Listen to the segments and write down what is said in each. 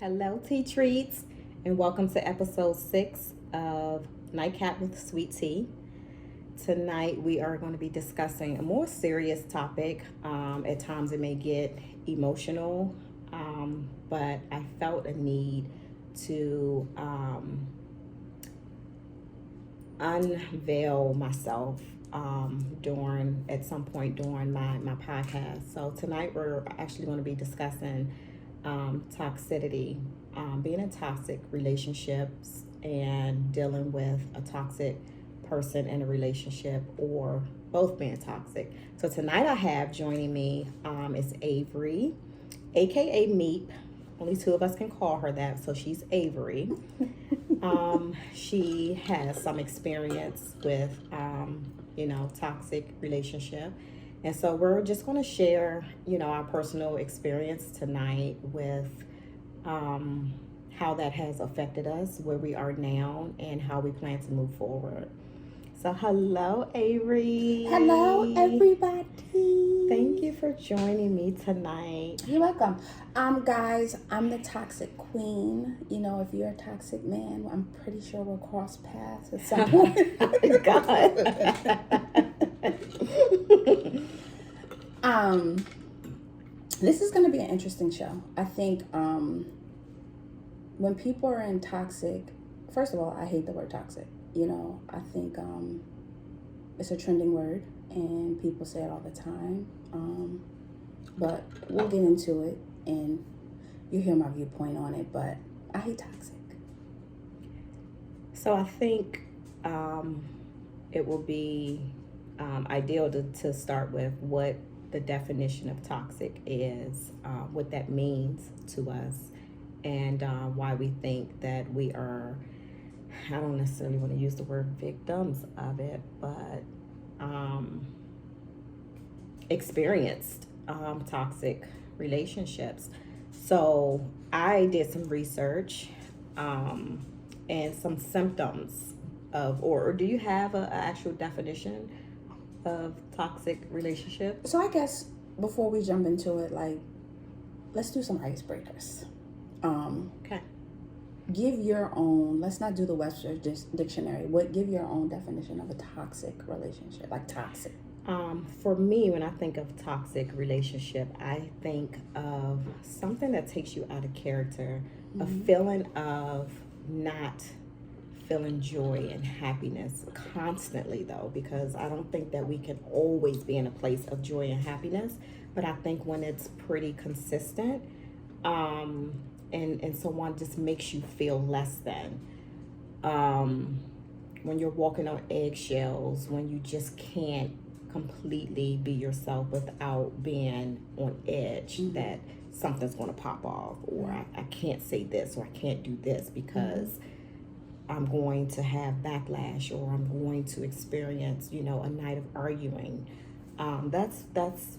Hello, Tea Treats, and welcome to episode 6 of Nightcap with Sweet Tea. Tonight, we are going to be discussing a more serious topic. At times, it may get emotional, but I felt a need to unveil myself at some point during my podcast. So tonight we're actually going to be discussing toxicity, being in toxic relationships and dealing with a toxic person in a relationship or both being toxic. So tonight I have joining me is Avery, aka Meep. Only two of us can call her that, so she's Avery. She has some experience with toxic relationship. And so we're just going to share, our personal experience tonight with how that has affected us, where we are now, and how we plan to move forward. So hello, Avery. Hello, everybody. Thank you for joining me tonight. You're welcome. Guys, I'm the toxic queen. If you're a toxic man, I'm pretty sure we'll cross paths at some point. God. This is going to be an interesting show. I think when people are in toxic, first of all, I hate the word toxic. I think it's a trending word and people say it all the time. But we'll get into it and you hear my viewpoint on it, but I hate toxic. So I think it will be ideal to start with what the definition of toxic is, what that means to us, and why we think that we are, I don't necessarily want to use the word victims of it, but experienced toxic relationships. So I did some research and some symptoms of, or do you have an actual definition of toxic relationship? So I guess before we jump into it, let's do some icebreakers. Okay. Give your own, let's not do the Webster's dictionary. Give your own definition of a toxic relationship, like toxic. For me, when I think of toxic relationship, I think of something that takes you out of character, a feeling of not feeling joy and happiness constantly, though, because I don't think that we can always be in a place of joy and happiness, but I think when it's pretty consistent, and someone just makes you feel less than, when you're walking on eggshells, when you just can't completely be yourself without being on edge, that something's going to pop off, or I can't say this, or I can't do this because I'm going to have backlash, or I'm going to experience, a night of arguing. That's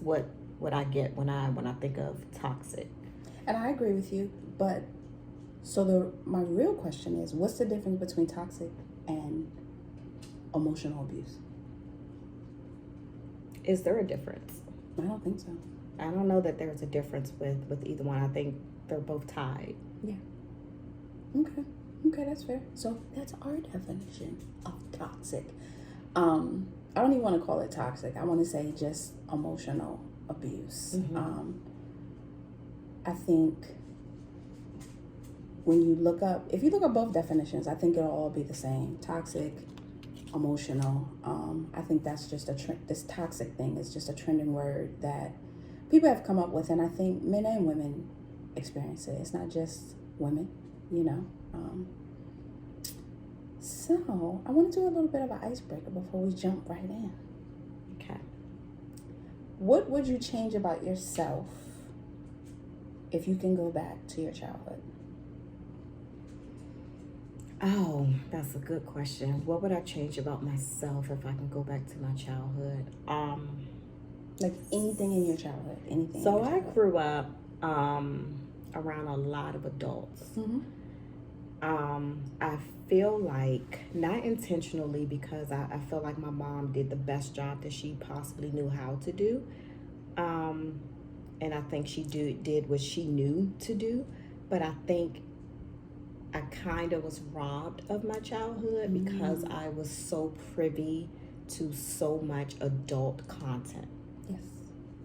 what I get when I think of toxic. And I agree with you, but my real question is, what's the difference between toxic and emotional abuse? Is there a difference? I don't think so. I don't know that there's a difference with either one. I think they're both tied. Yeah. Okay, that's fair. So that's our definition of toxic. I don't even want to call it toxic. I want to say just emotional abuse. I think when if you look up both definitions, I think it'll all be the same. Toxic, emotional. I think that's just this toxic thing is just a trending word that people have come up with, and I think men and women experience it. It's not just women, So I want to do a little bit of an icebreaker before we jump right in. Okay. What would you change about yourself if you can go back to your childhood? Oh, that's a good question. What would I change about myself if I can go back to my childhood? Like anything in your childhood, anything. So I grew up around a lot of adults. I feel like, not intentionally, because I feel like my mom did the best job that she possibly knew how to do. And I think she did what she knew to do. but I think I kind of was robbed of my childhood because I was so privy to so much adult content. Yes.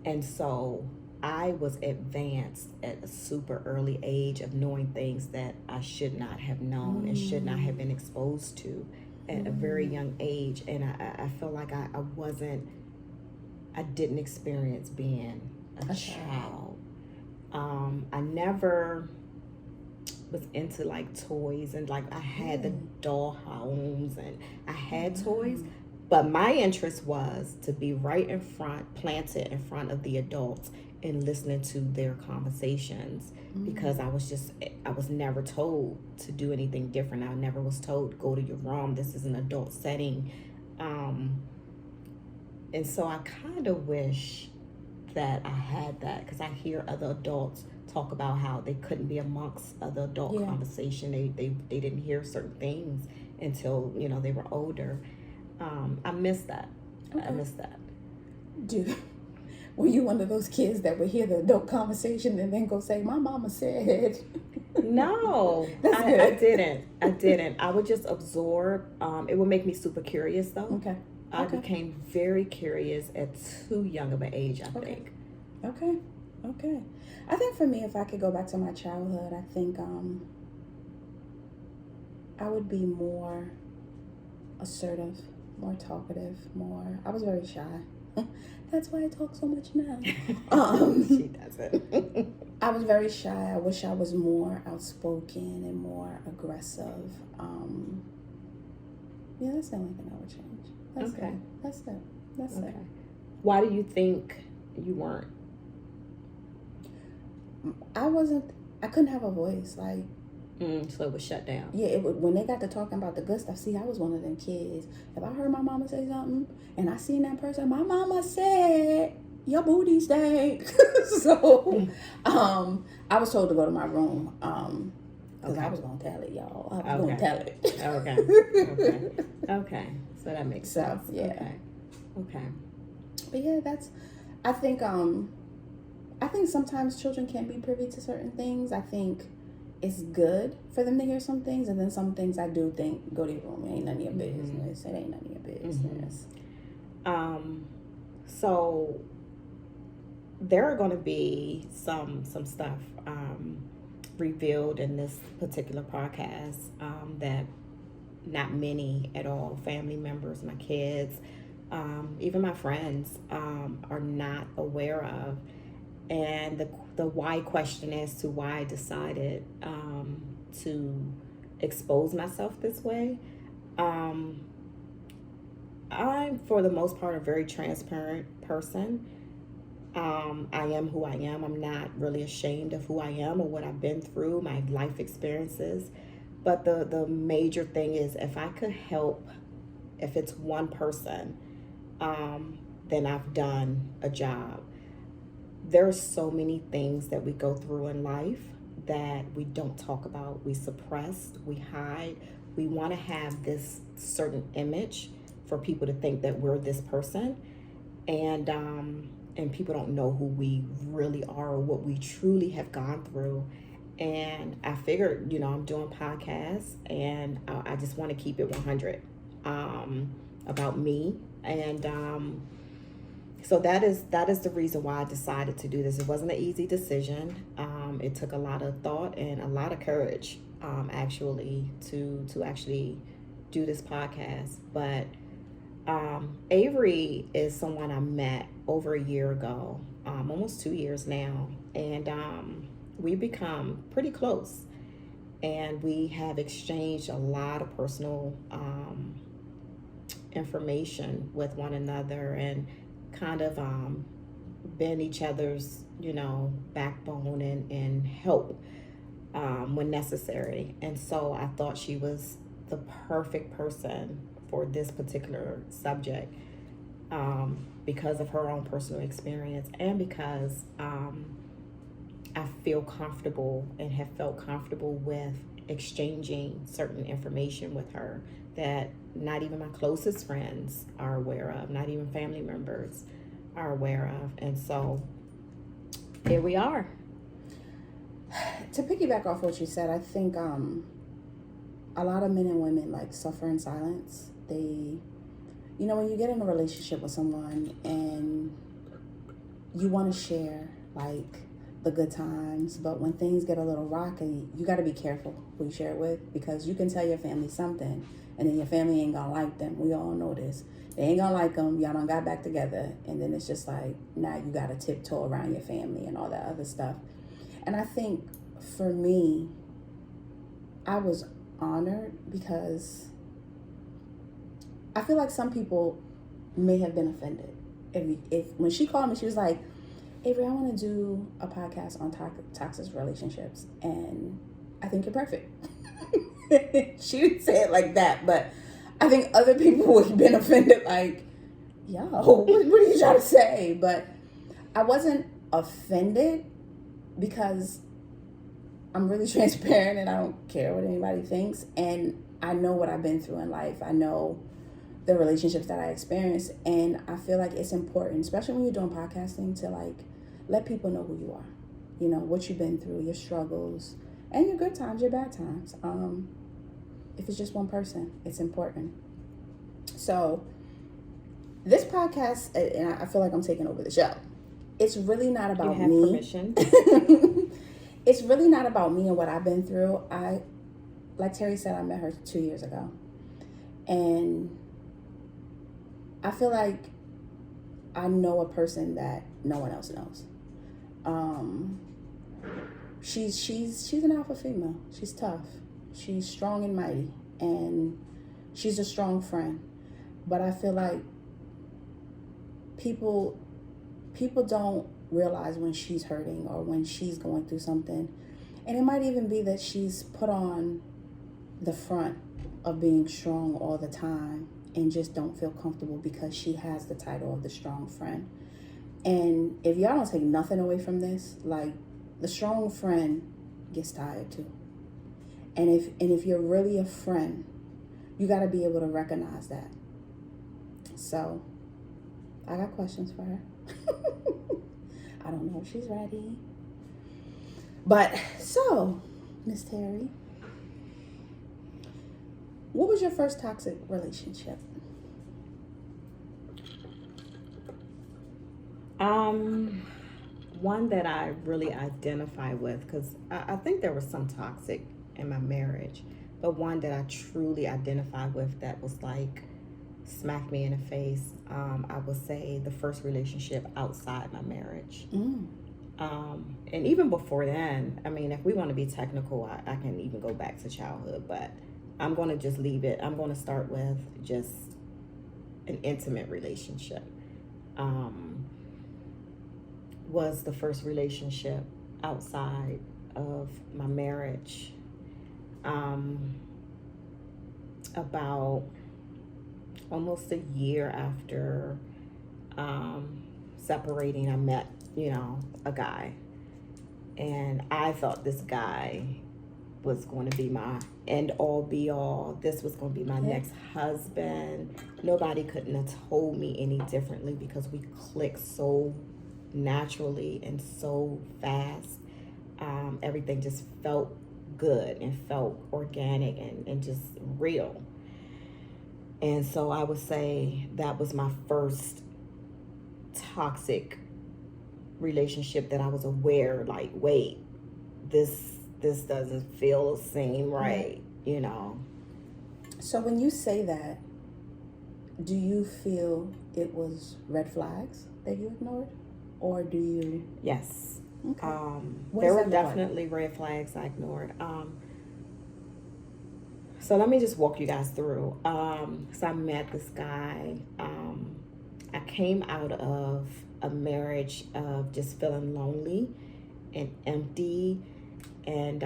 And so I was advanced at a super early age of knowing things that I should not have known and should not have been exposed to at a very young age. And I feel like I didn't experience being a child. I never was into like toys, and like I had the doll homes and I had toys, but my interest was to be right in front, planted in front of the adults and listening to their conversations, because I was never told to do anything different. I never was told, go to your room, this is an adult setting. And so I kind of wish that I had that, because I hear other adults talk about how they couldn't be amongst other adult conversation. They didn't hear certain things until, you know, they were older. I miss that. I miss that. Were you one of those kids that would hear the adult conversation and then go say, my mama said? No, I didn't. I would just absorb. It would make me super curious though. Okay. I became very curious at too young of an age, I think. Okay. I think for me, if I could go back to my childhood, I think I would be more assertive, more talkative, I was very shy. That's why I talk so much now. She doesn't. I was very shy. I wish I was more outspoken and more aggressive. Yeah, that's the only thing I would change. That's it. Why do you think you weren't? I couldn't have a voice. Like, so it was shut down. Yeah, when they got to talking about the good stuff, see, I was one of them kids. If I heard my mama say something and I seen that person, my mama said, your booty stank. So, I was told to go to my room, because I was going to tell it, y'all. I was going to tell it. Okay. So that makes sense. Yeah. Okay. But yeah, I think sometimes children can be privy to certain things. I think it's good for them to hear some things, and then some things I do think, go to your room, it ain't none of your business. It ain't none of your business. So there are going to be some stuff revealed in this particular podcast that not many at all family members, my kids, even my friends are not aware of. And the why question as to why I decided to expose myself this way. I'm, for the most part, a very transparent person. I am who I am. I'm not really ashamed of who I am or what I've been through, my life experiences. But the major thing is, if I could help, if it's one person, then I've done a job. There are so many things that we go through in life that we don't talk about. We suppress, we hide. We want to have this certain image for people to think that we're this person. And people don't know who we really are or what we truly have gone through. And I figured, I'm doing podcasts, and I just want to keep it 100 about me. And so that is the reason why I decided to do this. It wasn't an easy decision. It took a lot of thought and a lot of courage, actually, to actually do this podcast. But Avery is someone I met over a year ago, almost 2 years now, and we become pretty close, and we have exchanged a lot of personal information with one another, and kind of been each other's, backbone and help when necessary. And so I thought she was the perfect person for this particular subject, because of her own personal experience, and because I feel comfortable and have felt comfortable with exchanging certain information with her that not even my closest friends are aware of, not even family members are aware of. And so here we are. To piggyback off what you said, I think a lot of men and women like suffer in silence. They, when you get in a relationship with someone and you want to share like the good times, but when things get a little rocky, you got to be careful who you share it with, because you can tell your family something and then your family ain't gonna like them. We all know this. They ain't gonna like them. Y'all done got back together, and then it's just like now you got to tiptoe around your family and all that other stuff. And I think for me, I was honored because I feel like some people may have been offended. If when she called me, she was like, Avery, I want to do a podcast on toxic relationships, and I think you're perfect. She didn't say it like that, but I think other people would have been offended, like, yo, what are you trying to say? But I wasn't offended because I'm really transparent and I don't care what anybody thinks. And I know what I've been through in life. I know the relationships that I experienced. And I feel like it's important, especially when you're doing podcasting, to like let people know who you are. What you've been through, your struggles, and your good times, your bad times. If it's just one person, it's important. So this podcast, and I feel like I'm taking over the show, it's really not about you have me. Permission. It's really not about me and what I've been through. Like Terry said, I met her 2 years ago. And I feel like I know a person that no one else knows. She's an alpha female. She's tough. She's strong and mighty. And she's a strong friend. But I feel like people don't realize when she's hurting or when she's going through something. And it might even be that she's put on the front of being strong all the time and just don't feel comfortable because she has the title of the strong friend. And if y'all don't take nothing away from this, like, the strong friend gets tired too. And if you're really a friend, you got to be able to recognize that. So I got questions for her. I don't know if she's ready. But so, Miss Terry, what was your first toxic relationship? One that I really identify with, because I think there was some toxic in my marriage, but one that I truly identify with that was like smacked me in the face. I would say the first relationship outside my marriage. And even before then, I mean, if we want to be technical, I can even go back to childhood, but I'm going to just leave it. I'm going to start with just an intimate relationship. Was the first relationship outside of my marriage. About almost a year after separating, I met, a guy. And I thought this guy was going to be my end all be all. This was going to be my next husband. Nobody couldn't have told me any differently because we clicked so naturally and so fast. Everything just felt good and felt organic and just real. And so I would say that was my first toxic relationship that I was aware, like, wait, this doesn't feel the same, right? So when you say that, do you feel it was red flags that you ignored? Or do you? Yes. Okay. There were definitely red flags I ignored. So let me just walk you guys through. So I met this guy. I came out of a marriage of just feeling lonely and empty and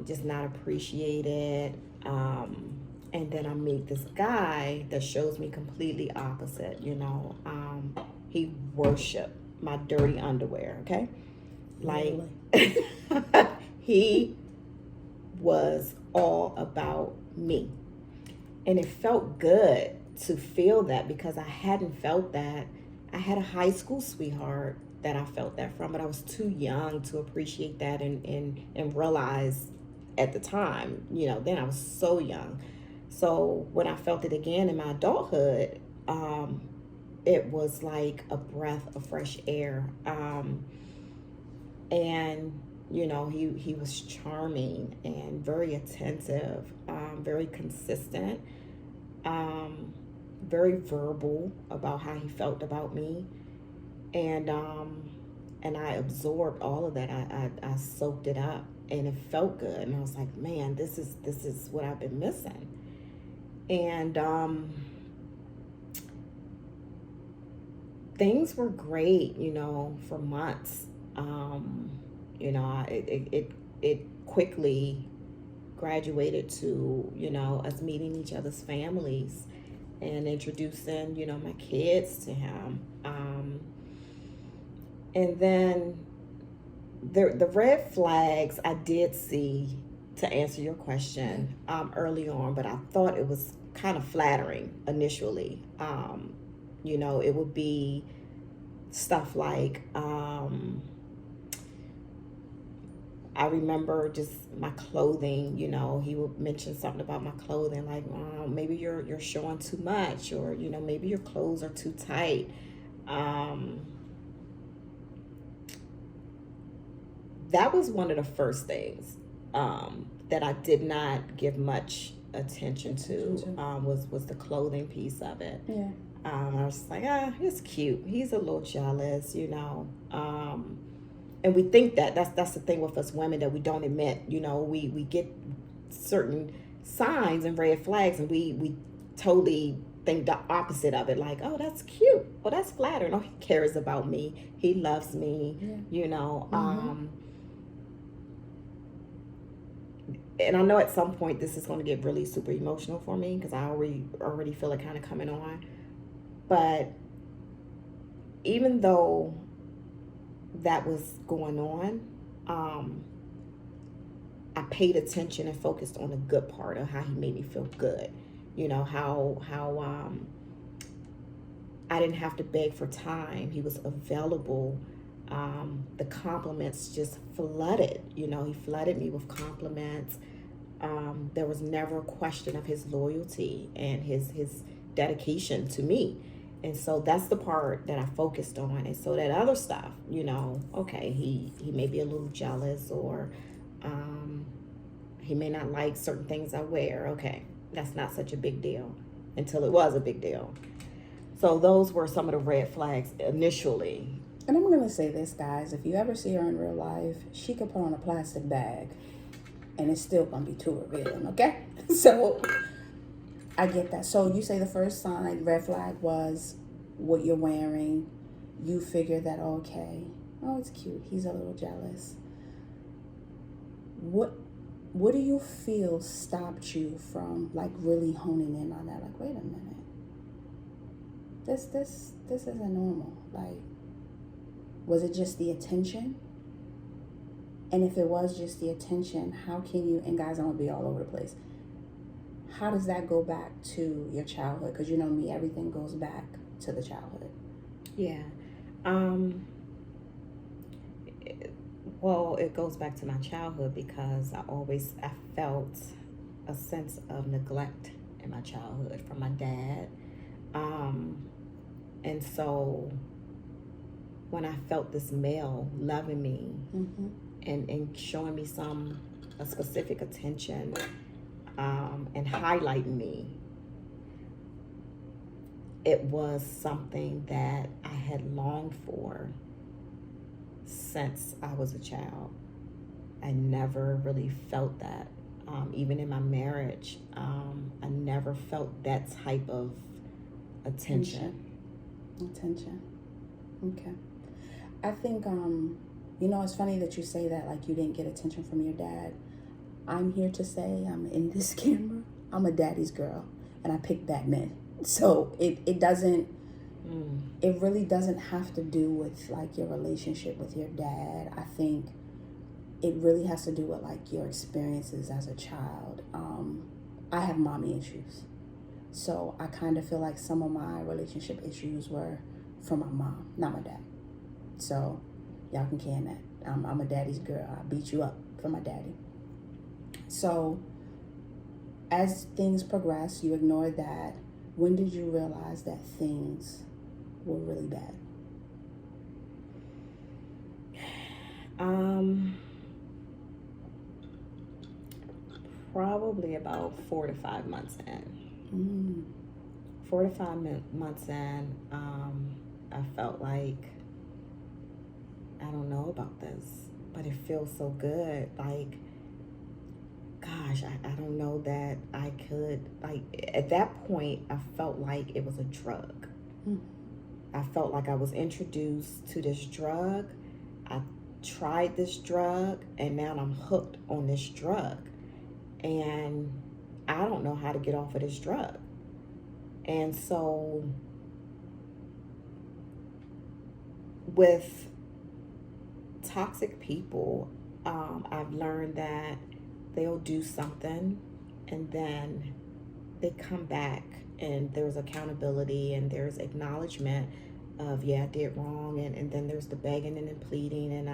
just not appreciated. And then I meet this guy that shows me completely opposite. He worshiped my dirty underwear, okay? Like, he was all about me. And it felt good to feel that because I hadn't felt that. I had a high school sweetheart that I felt that from, but I was too young to appreciate that and realize at the time, then I was so young. So when I felt it again in my adulthood, it was like a breath of fresh air. And he was charming and very attentive, very consistent, very verbal about how he felt about me, and I absorbed all of that. I soaked it up, and it felt good. And I was like, man, this is what I've been missing. And things were great, for months. It quickly graduated to us meeting each other's families and introducing my kids to him. And then the red flags I did see, to answer your question, early on, but I thought it was kind of flattering initially. It would be stuff like, I remember just my clothing. He would mention something about my clothing, like, maybe you're showing too much, or maybe your clothes are too tight. That was one of the first things that I did not give much attention to, was the clothing piece of it. Yeah. I was like, it's cute. He's a little jealous, and we think that's the thing with us women that we don't admit. We get certain signs and red flags, and we totally think the opposite of it. Like, oh, that's cute. Well, that's flattering. Oh, he cares about me. He loves me. Yeah. And I know at some point this is going to get really super emotional for me, because I already feel it kind of coming on. But even though that was going on, I paid attention and focused on the good part of how he made me feel good. How I didn't have to beg for time. He was available. The compliments just flooded. He flooded me with compliments. There was never a question of his loyalty and his dedication to me. And so that's the part that I focused on. And so that other stuff, okay, he may be a little jealous, or he may not like certain things I wear. Okay, that's not such a big deal, until it was a big deal. So those were some of the red flags initially. And I'm going to say this, guys. If you ever see her in real life, she could put on a plastic bag and it's still going to be too revealing, okay? So I get that. So you say the first sign, red flag, was what you're wearing. You figure that, okay, oh, it's cute. He's a little jealous. What do you feel stopped you from, like, really honing in on that? Like, wait a minute. This isn't normal. Like, was it just the attention? And if it was just the attention, how can you, and guys, I'm going to be all over the place. How does that go back to your childhood? Because me, everything goes back to the childhood. Yeah. Well, it goes back to my childhood because I felt a sense of neglect in my childhood from my dad. And so when I felt this male loving me, Mm-hmm. and showing me a specific attention, and highlighting me, it was something that I had longed for since I was a child. I never really felt that. Even in my marriage, I never felt that type of attention. Okay. I think, it's funny that you say that, like, you didn't get attention from your dad. I'm here to say, I'm in this camera, I'm a daddy's girl, and I picked bad men. So it doesn't, it really doesn't have to do with, like, your relationship with your dad. I think it really has to do with, like, your experiences as a child. I have mommy issues. So I kind of feel like some of my relationship issues were from my mom, not my dad. So y'all can can that. I'm a daddy's girl. I beat you up for my daddy. So as things progress, you ignore that. When did you realize that things were really bad? Probably about 4 to 5 months in. 4 to 5 months in, I felt like, I don't know about this, but it feels so good. Like, gosh, I don't know that I could, like, at that point, I felt like it was a drug. I felt like I was introduced to this drug. I tried this drug, and now I'm hooked on this drug. And I don't know how to get off of this drug. And so with toxic people, I've learned that they'll do something and then they come back and there's accountability and there's acknowledgement of, yeah, I did wrong. And then there's the begging and the pleading and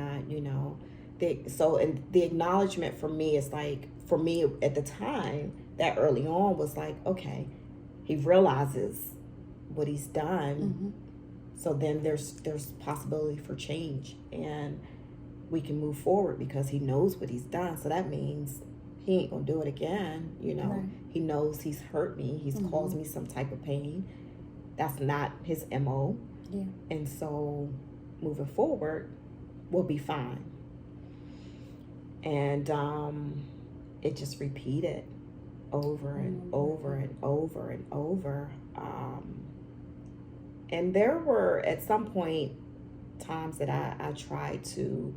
and the acknowledgement for me is like, for me at the time, that early on was like, okay, he realizes what he's done. So then there's possibility for change and we can move forward because he knows what he's done. So that means he ain't gonna do it again. Right. He knows he's hurt me. He's caused me some type of pain. That's not his MO. Yeah. And so moving forward, we'll be fine. And it just repeated over and over and over and over. And there were at some point times that I tried to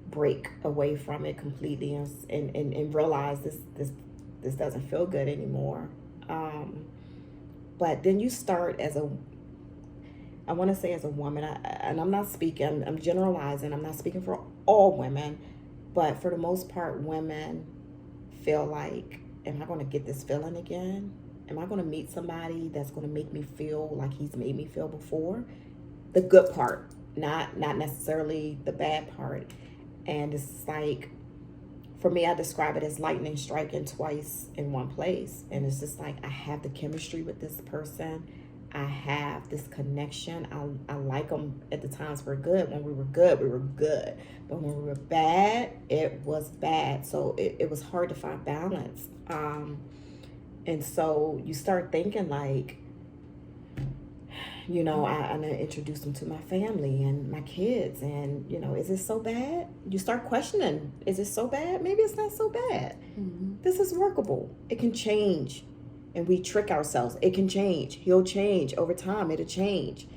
break away from it completely and realize this doesn't feel good anymore. But then you start I want to say as a woman, and I'm not speaking, I'm generalizing, I'm not speaking for all women, but for the most part, women feel like, am I going to get this feeling again? Am I going to meet somebody that's going to make me feel like he's made me feel before? The good part, not necessarily the bad part. And it's like, for me, I describe it as lightning striking twice in one place. And it's just like, I have the chemistry with this person. I have this connection. I like them at the times we're good. When we were good, we were good. But when we were bad, it was bad. So it was hard to find balance. And so you start thinking like, I introduced them to my family and my kids. And, is it so bad? You start questioning, is it so bad? Maybe it's not so bad. This is workable. It can change. And we trick ourselves. It can change. He'll change over time. It'll change.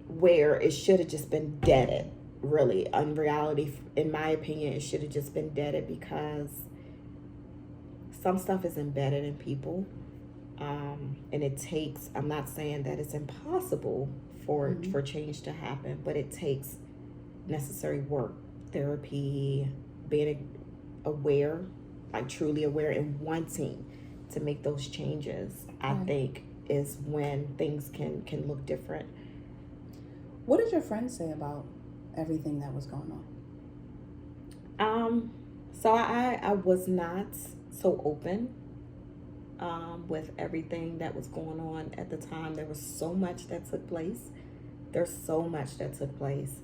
Where it should have just been deaded, really. In reality, in my opinion, it should have just been deaded because some stuff is embedded in people. And it takes, I'm not saying that it's impossible for change to happen, but it takes necessary work, therapy, being aware, like truly aware and wanting to make those changes, I think is when things can look different. What did your friends say about everything that was going on? So I was not so open with everything that was going on at the time. There was so much that took place. There's so much that took place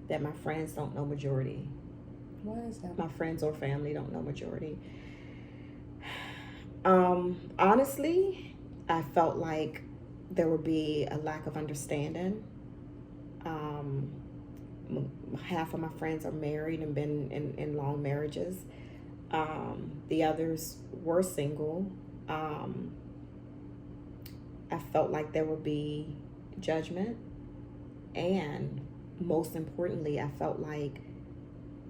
that my friends don't know majority. Why is that? My friends or family don't know majority. Honestly, I felt like there would be a lack of understanding. Half of my friends are married and been in long marriages. The others were single. I felt like there would be judgment. And most importantly, I felt like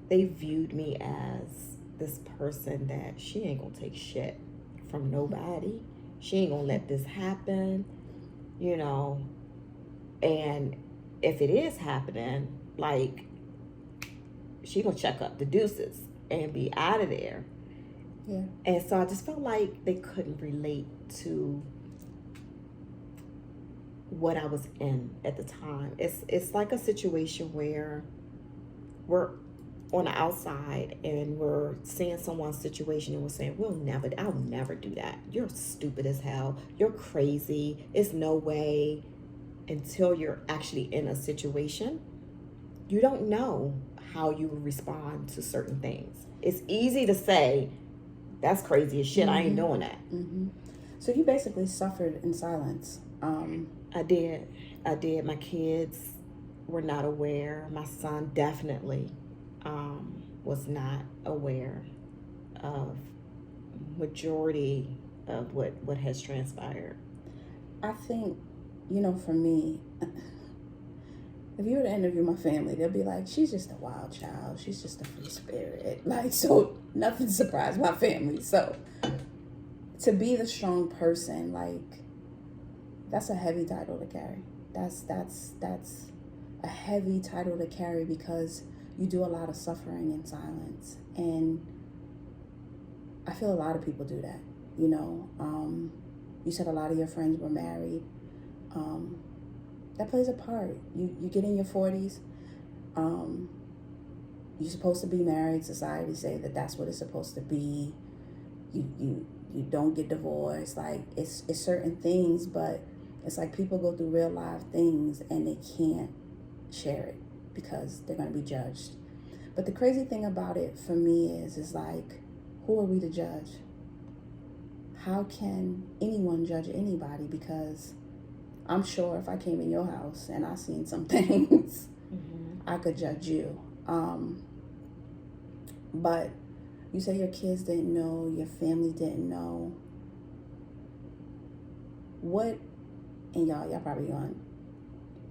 they viewed me as this person that she ain't gonna take shit from nobody. She ain't gonna let this happen, and if it is happening, like, she gonna check up the deuces and be out of there. Yeah. And so I just felt like they couldn't relate to what I was in at the time. It's like a situation where we're on the outside and we're seeing someone's situation and we're saying, I'll never do that. You're stupid as hell. You're crazy. It's no way. Until you're actually in a situation, you don't know how you will respond to certain things. It's easy to say, that's crazy as shit. I ain't doing that. So you basically suffered in silence. I did. My kids were not aware. My son definitely was not aware of majority of what has transpired. I think, for me, if you were to interview my family, they'll be like, she's just a wild child. She's just a free spirit. Like, so nothing surprised my family. So to be the strong person, like, that's a heavy title to carry. That's a heavy title to carry because you do a lot of suffering in silence. And I feel a lot of people do that, You said a lot of your friends were married. That plays a part. You get in your 40s. You're supposed to be married. Society say that that's what it's supposed to be. You don't get divorced. Like, it's certain things, but it's like people go through real life things and they can't share it because they're going to be judged. But the crazy thing about it for me is like, who are we to judge? How can anyone judge anybody? Because I'm sure if I came in your house and I seen some things, I could judge you. But you say your kids didn't know, your family didn't know. What, and y'all probably on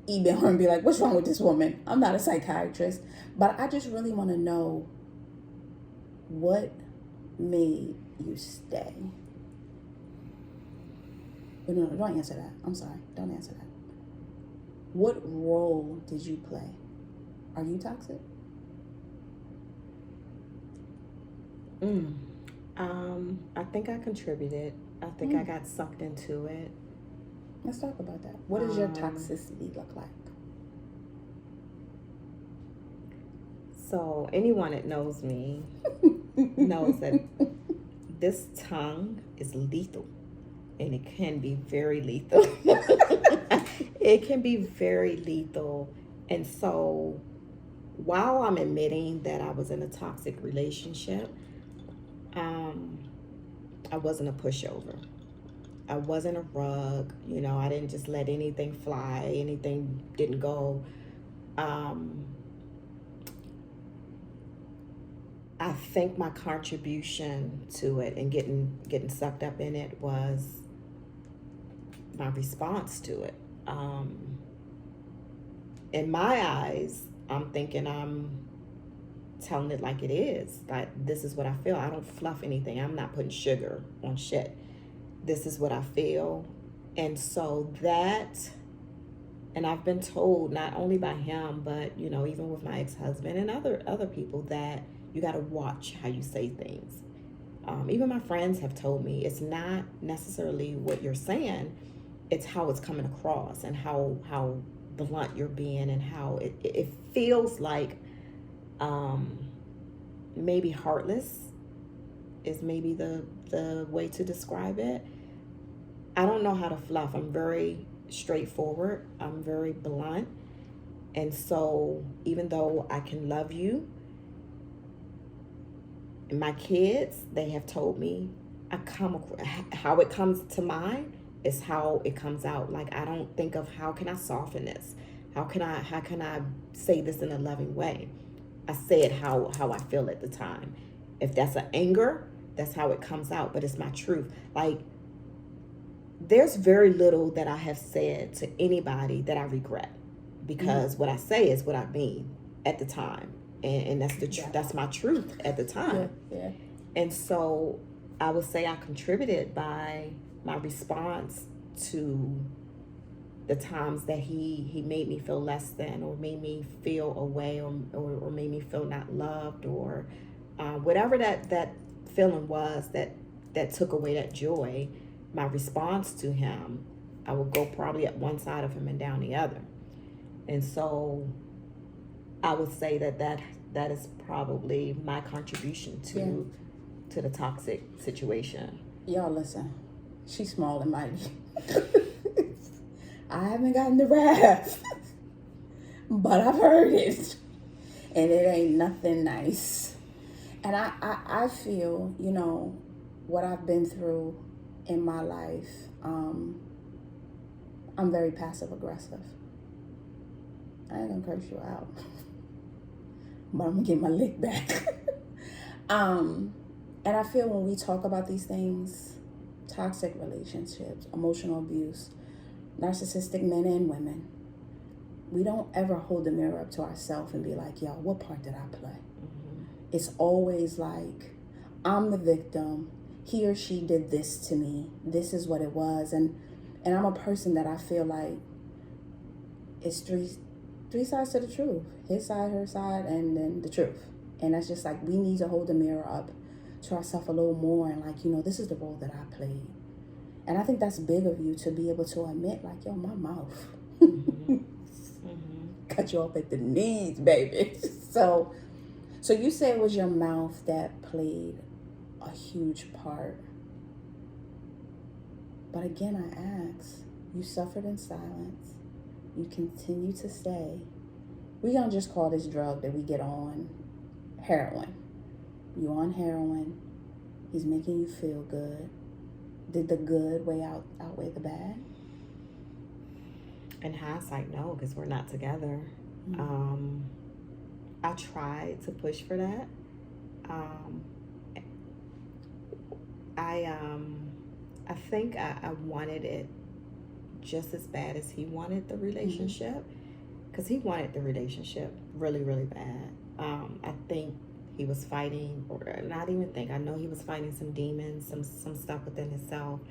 email her and be like, what's wrong with this woman? I'm not a psychiatrist, but I just really want to know what made you stay. But no, don't answer that. I'm sorry. Don't answer that. What role did you play? Are you toxic? I think I contributed. I think I got sucked into it. Let's talk about that. What does your toxicity look like? So anyone that knows me knows that this tongue is lethal. And it can be very lethal. It can be very lethal. And so while I'm admitting that I was in a toxic relationship, I wasn't a pushover. I wasn't a rug. I didn't just let anything fly. Anything didn't go. I think my contribution to it and getting sucked up in it was my response to it. In my eyes, I'm thinking I'm telling it like it is. Like, this is what I feel. I don't fluff anything. I'm not putting sugar on shit. This is what I feel. And so that, and I've been told not only by him, but, even with my ex-husband and other people, that you got to watch how you say things. Even my friends have told me it's not necessarily what you're saying, it's how it's coming across and how blunt you're being and how it feels like maybe heartless is maybe the way to describe it. I don't know how to fluff. I'm very straightforward. I'm very blunt. And so even though I can love you, and my kids, they have told me how it comes to mind is how it comes out. Like, I don't think of how can I soften this? How can I say this in a loving way? I say it how I feel at the time. If that's an anger, that's how it comes out, but it's my truth. Like, there's very little that I have said to anybody that I regret, because what I say is what I mean at the time. And that's that's my truth at the time. Yeah. And so I would say I contributed by my response to the times that he made me feel less than, or made me feel away, or made me feel not loved, or whatever that feeling was that took away that joy. My response to him I would go probably at one side of him and down the other. And so I would say that is probably my contribution to the toxic situation. Y'all listen, she's small and mighty. I haven't gotten the wrath, but I've heard it, and it ain't nothing nice. And I feel, you know, what I've been through in my life, I'm very passive aggressive. I ain't gonna curse you out, but I'm gonna get my lick back. And I feel when we talk about these things, toxic relationships, emotional abuse, narcissistic men and women, we don't ever hold the mirror up to ourselves and be like, yo, what part did I play? Mm-hmm. It's always like, I'm the victim. He or she did this to me. This is what it was. And I'm a person that I feel like it's three sides to the truth. His side, her side, and then the truth. And that's just like, we need to hold the mirror up to ourselves a little more and like, you know, this is the role that I played. And I think that's big of you to be able to admit, like, yo, my mouth cut you off at the knees, baby. So you say it was your mouth that played a huge part. But again, I ask, you suffered in silence. You continue to stay. We're going to just call this drug that we get on heroin. You on heroin. He's making you feel good. Did the good outweigh the bad? In hindsight, no, because we're not together. Mm-hmm. I tried to push for that. I think I wanted it just as bad as he wanted the relationship, because he wanted the relationship really, really bad. I think he was fighting, or not even think, I know he was fighting some demons, some stuff within himself.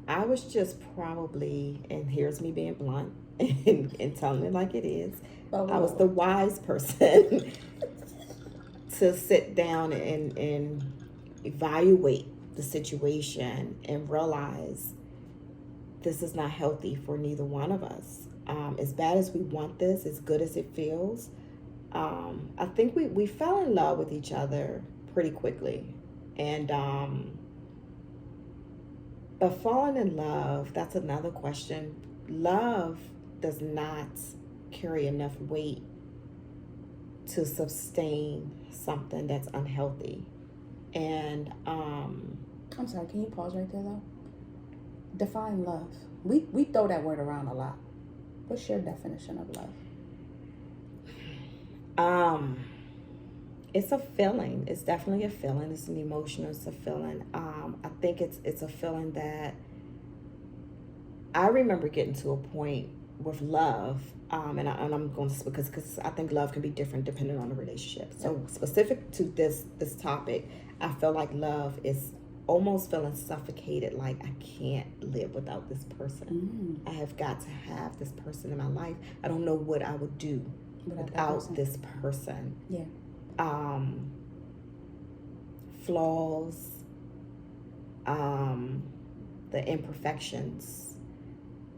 I was just probably, and here's me being blunt and telling it like it is, I was the wise person to sit down and evaluate the situation and realize this is not healthy for neither one of us. As bad as we want this, as good as it feels, I think we fell in love with each other pretty quickly. And but falling in love, that's another question. Love does not carry enough weight to sustain something that's unhealthy. And I'm sorry, can you pause right there though? Define love. We throw that word around a lot. What's your definition of love? It's a feeling. It's definitely a feeling. It's an emotional. It's a feeling. I think it's a feeling that I remember getting to a point with love. And I'm going to, because I think love can be different depending on the relationship. So specific to this topic, I feel like love is almost feeling suffocated, like I can't live without this person. I have got to have this person in my life. I don't know what I would do without this person. Yeah. Flaws, the imperfections,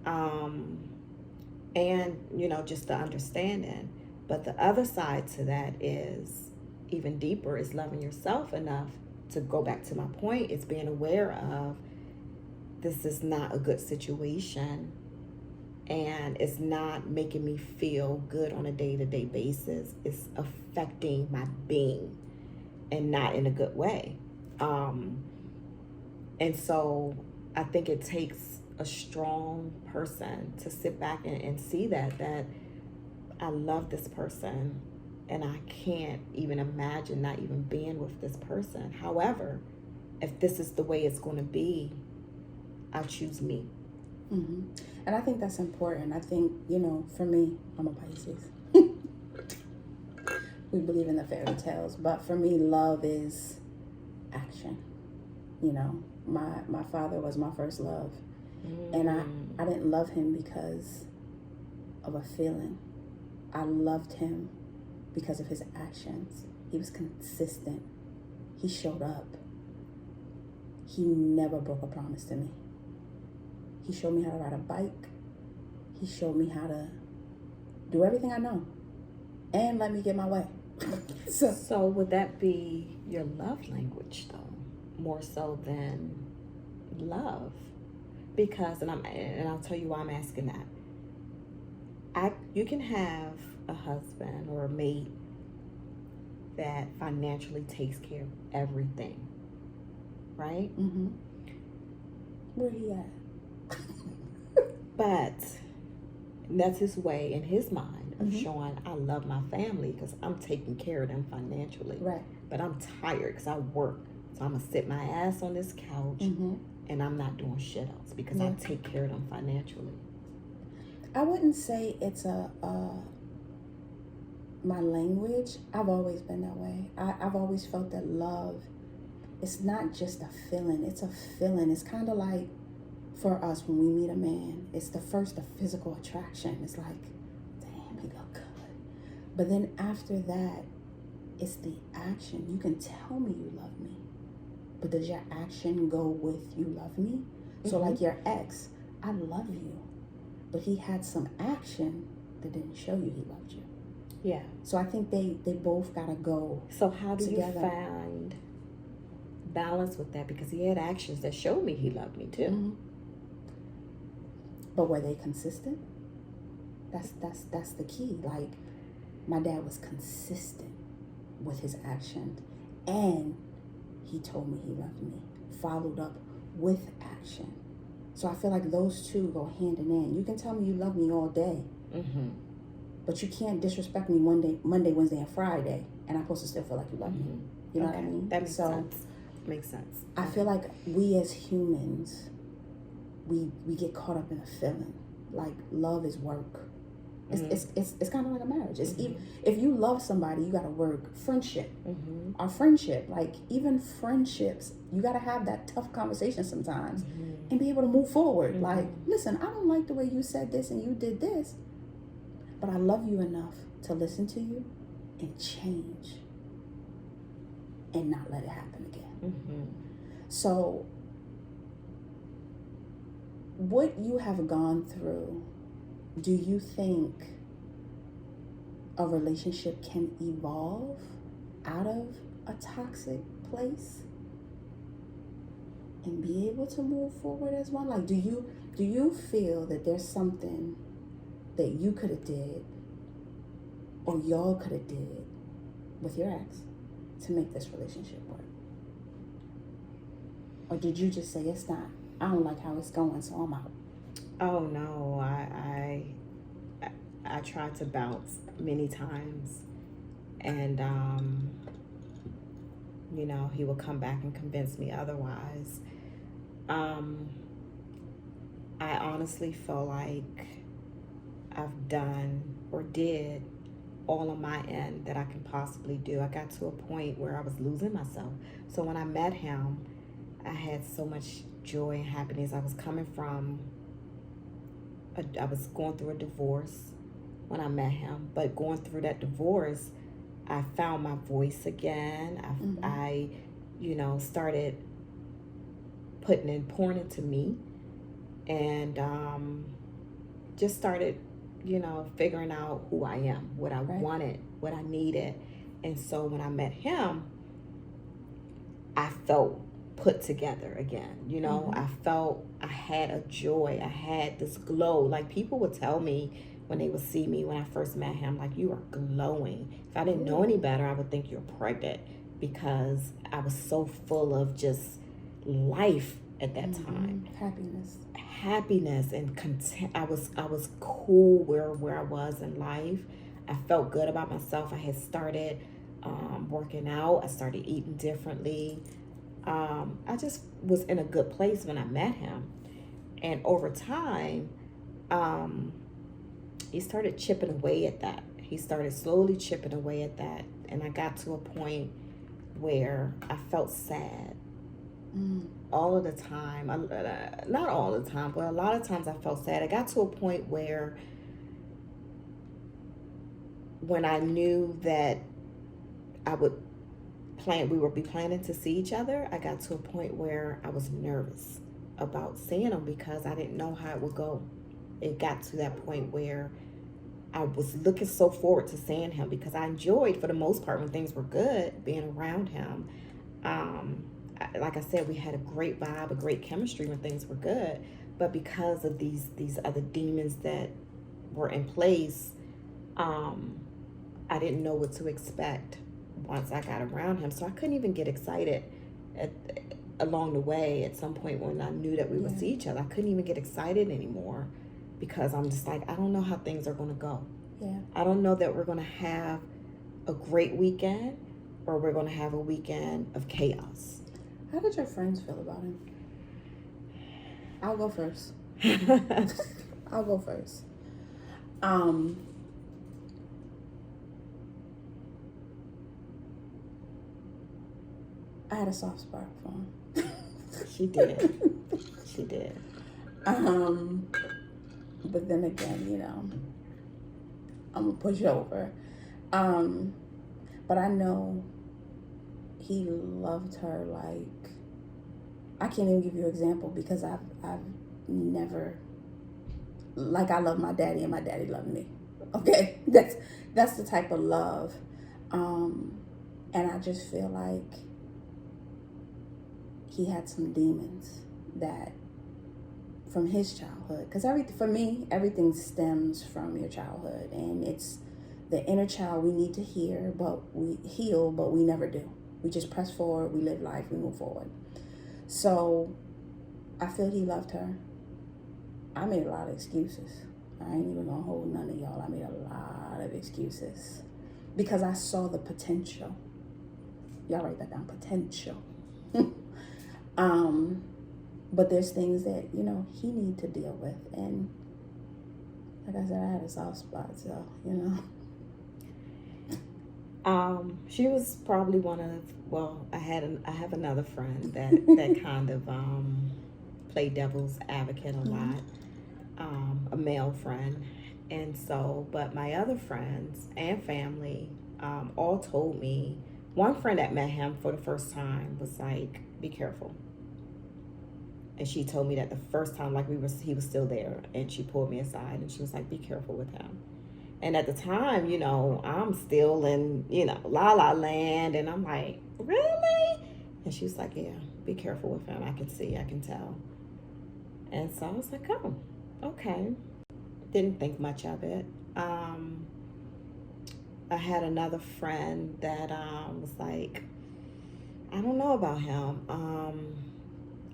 and, you know, just the understanding. But the other side to that is even deeper, is loving yourself enough to go back to my point. It's being aware of, this is not a good situation, and it's not making me feel good on a day-to-day basis. It's affecting my being, and not in a good way. And so I think it takes a strong person to sit back and see that I love this person, and I can't even imagine not even being with this person. However, if this is the way it's going to be, I'll choose me. Mm-hmm. And I think that's important. I think, you know, for me, I'm a Pisces. We believe in the fairy tales, but for me, love is action. You know, my father was my first love, and I didn't love him because of a feeling. I loved him because of his actions. He was consistent. He showed up. He never broke a promise to me. He showed me how to ride a bike. He showed me how to do everything I know and let me get my way. So would that be your love language though, more so than love? Because and I'll tell you why I'm asking that. You can have a husband or a mate that financially takes care of everything, right? Mm-hmm. Where he at? But that's his way in his mind of Mm-hmm. showing I love my family because I'm taking care of them financially. Right. But I'm tired because I work. So I'm going to sit my ass on this couch Mm-hmm. and I'm not doing shit else because I take care of them financially. I wouldn't say it's my language. I've always been that way. I've always felt that love, it's not just a feeling. It's a feeling. It's kind of like for us when we meet a man, it's the physical attraction. It's like, damn, he look good. But then after that, it's the action. You can tell me you love me, but does your action go with you love me? Mm-hmm. So like your ex, I love you, but he had some action that didn't show you he loved you. Yeah. So I think they both gotta go. So how do together. you find balance with that? Because he had actions that showed me he loved me too. Mm-hmm. But were they consistent? That's the key. Like, my dad was consistent with his actions, and he told me he loved me, followed up with action. So I feel like those two go hand in hand. You can tell me you love me all day, mm-hmm. but you can't disrespect me Monday, Wednesday, and Friday, and I'm supposed to still feel like you love me. You know what I mean? That makes sense. Makes sense. I feel like we as humans, we get caught up in a feeling. Like, love is work. It's kind of like a marriage. It's if you love somebody, you gotta work. Friendship, our friendship, like even friendships, you gotta have that tough conversation sometimes and be able to move forward. Like, listen, I don't like the way you said this and you did this, but I love you enough to listen to you and change and not let it happen again. So what you have gone through, do you think a relationship can evolve out of a toxic place and be able to move forward as one? Like, do you feel that there's something that you could have did or y'all could have did with your ex to make this relationship work? Or did you just say, it's not, I don't like how it's going, so I'm out? Oh no, I tried to bounce many times, and you know, he would come back and convince me otherwise. I honestly feel like I've done or did all on my end that I can possibly do. I got to a point where I was losing myself. So when I met him, I had so much joy and happiness. I was coming from I was going through a divorce when I met him, but going through that divorce, I found my voice again. I you know, started pouring into me, and just started, you know, figuring out who I am, what I wanted, what I needed. And so when I met him, I felt put together again. You know, I felt I had a joy. I had this glow. Like, people would tell me when they would see me when I first met him, like, you are glowing. If I didn't know any better, I would think you're pregnant, because I was so full of just life at that time. Happiness and content. I was cool where I was in life. I felt good about myself. I had started working out. I started eating differently. I just was in a good place when I met him. And over time, he started chipping away at that. He started slowly chipping away at that. And I got to a point where I felt sad all of the time. Not all the time, but a lot of times I felt sad. I got to a point where when I knew that we would be planning to see each other, I got to a point where I was nervous. about seeing him because I didn't know how it would go. It got to that point where I was looking so forward to seeing him because I enjoyed, for the most part, when things were good, being around him. Like I said, we had a great vibe, a great chemistry when things were good. But because of these other demons that were in place, I didn't know what to expect once I got around him. So I couldn't even get excited at, along the way. At some point when I knew that we would see each other, I couldn't even get excited anymore because I'm just like, I don't know how things are going to go. Yeah. I don't know that we're going to have a great weekend or we're going to have a weekend of chaos. How did your friends feel about him? I'll go first. I'll go first. I had a soft spot for him. She did. She did. But then again, you know, I'm gonna push over. But I know he loved her like, I can't even give you an example because I've never, like, I love my daddy and my daddy loved me. Okay, that's the type of love, and I just feel like he had some demons that from his childhood, because for me everything stems from your childhood, and it's the inner child we need to heal, but we never do. We just press forward, we live life, we move forward. So I feel he loved her. I made a lot of excuses. I ain't even gonna hold none of y'all. I made a lot of excuses because I saw the potential. Y'all write that down, potential. But there's things that, you know, he need to deal with. And like I said, I had a soft spot, so, you know. She was probably one of, well, I have another friend that kind of played devil's advocate a lot, a male friend. And so, but my other friends and family all told me, one friend that met him for the first time was like, be careful. And she told me that the first time, like he was still there, and she pulled me aside and she was like, be careful with him. And at the time, you know, I'm still in, you know, la la land, and I'm like, really? And she was like, yeah, be careful with him. I can tell. And so I was like, oh, okay. Didn't think much of it. I had another friend that was like, I don't know about him.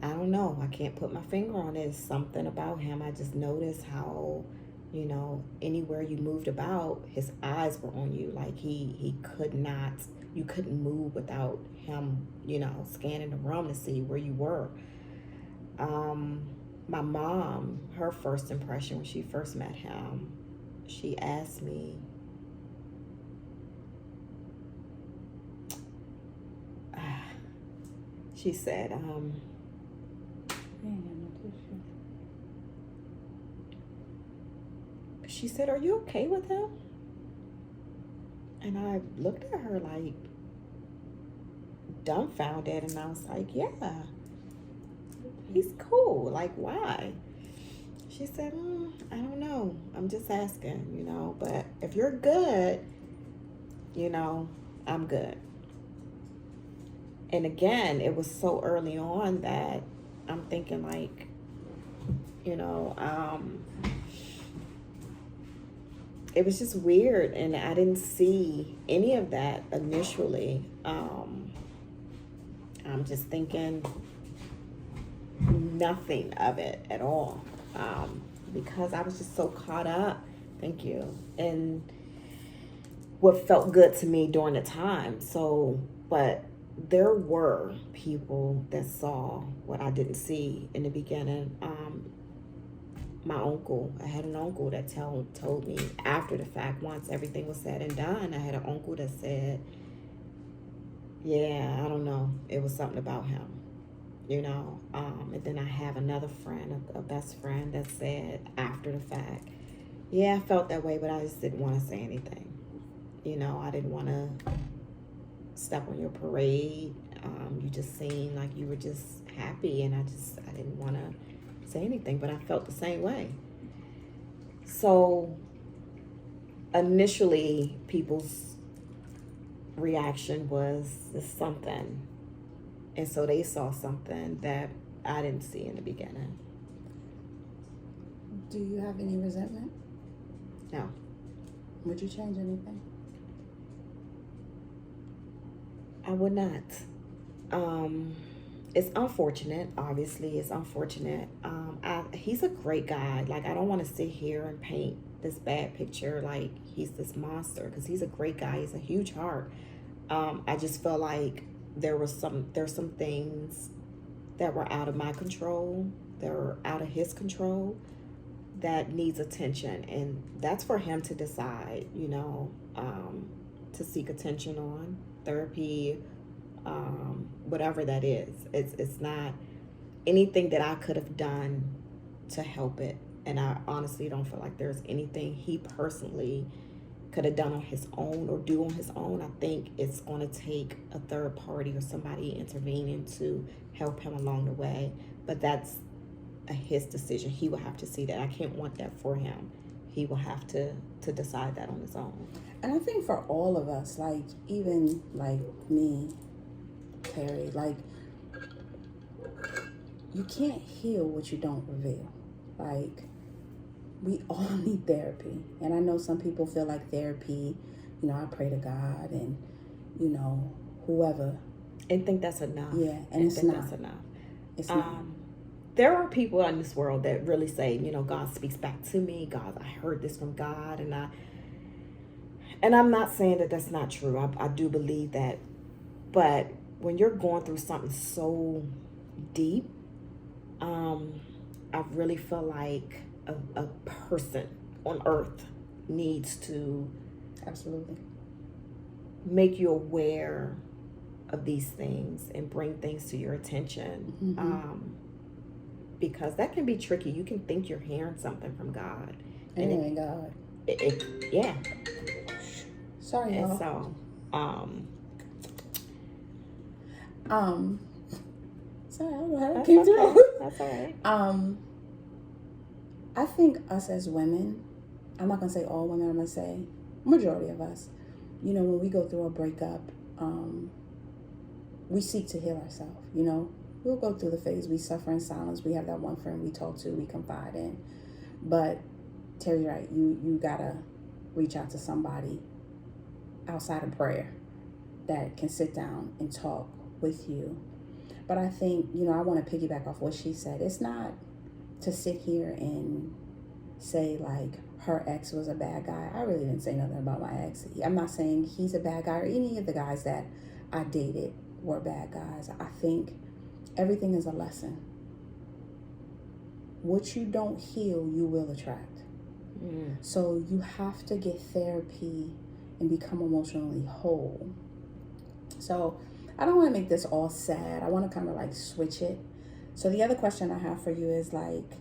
I don't know. I can't put my finger on it. It's something about him. I just noticed how, you know, anywhere you moved about, his eyes were on you. Like he could not, you couldn't move without him, you know, scanning the room to see where you were. My mom, her first impression when she first met him, she asked me, she said, she said, are you okay with him? And I looked at her like dumbfounded, and I was like, yeah, he's cool. Like, why? She said, I don't know. I'm just asking, you know, but if you're good, you know, I'm good. And again, it was so early on that I'm thinking like, you know, it was just weird, and I didn't see any of that initially. I'm just thinking nothing of it at all, because I was just so caught up, thank you, in what felt good to me during the time. So, but there were people that saw what I didn't see in the beginning. My uncle, I had an uncle that told me after the fact, once everything was said and done, I had an uncle that said, yeah, I don't know, it was something about him, you know. And then I have another friend, a best friend, that said after the fact, yeah, I felt that way, but I just didn't want to say anything. You know, I didn't want to step on your parade. You just seemed like you were just happy, and I didn't want to say anything, but I felt the same way. So initially, people's reaction was this something, and so they saw something that I didn't see in the beginning. Do you have any resentment? No. Would you change anything? I would not. It's unfortunate. Obviously, it's unfortunate. He's a great guy. Like, I don't want to sit here and paint this bad picture like he's this monster, because he's a great guy. He's a huge heart. I just felt like there's some things that were out of my control, that were out of his control, that needs attention, and that's for him to decide. To seek attention on therapy, whatever that is. It's not anything that I could have done to help it, and I honestly don't feel like there's anything he personally could have done on his own or do on his own. I think it's going to take a third party or somebody intervening to help him along the way, but that's his decision. He will have to see that. I can't want that for him. He will have to decide that on his own. And I think for all of us, like, even like me, Terry, like, you can't heal what you don't reveal. Like, we all need therapy. And I know some people feel like therapy, I pray to God and, whoever. And think that's enough. Yeah, and it's not. That's enough. It's not. There are people in this world that really say, God speaks back to me. God, I heard this from God. And I'm not saying that that's not true. I do believe that. But when you're going through something so deep, I really feel like a person on earth needs to Absolutely make you aware of these things and bring things to your attention. Mm-hmm. Because that can be tricky. You can think you're hearing something from God. And it ain't God. Yeah. Sorry, y'all. And so, sorry, I don't know how that came through. That's all right. I think us as women, I'm not going to say all women, I'm going to say majority of us, when we go through a breakup, we seek to heal ourselves, We'll go through the phase, we suffer in silence, we have that one friend we talk to, we confide in. But Terry's right, you got to reach out to somebody outside of prayer that can sit down and talk with you. But I think, I want to piggyback off what she said. It's not to sit here and say, like, her ex was a bad guy. I really didn't say nothing about my ex. I'm not saying he's a bad guy or any of the guys that I dated were bad guys. I think everything is a lesson. What you don't heal, you will attract. So you have to get therapy and become emotionally whole. So I don't want to make this all sad. I want to kind of like switch it. So the other question I have for you is, like,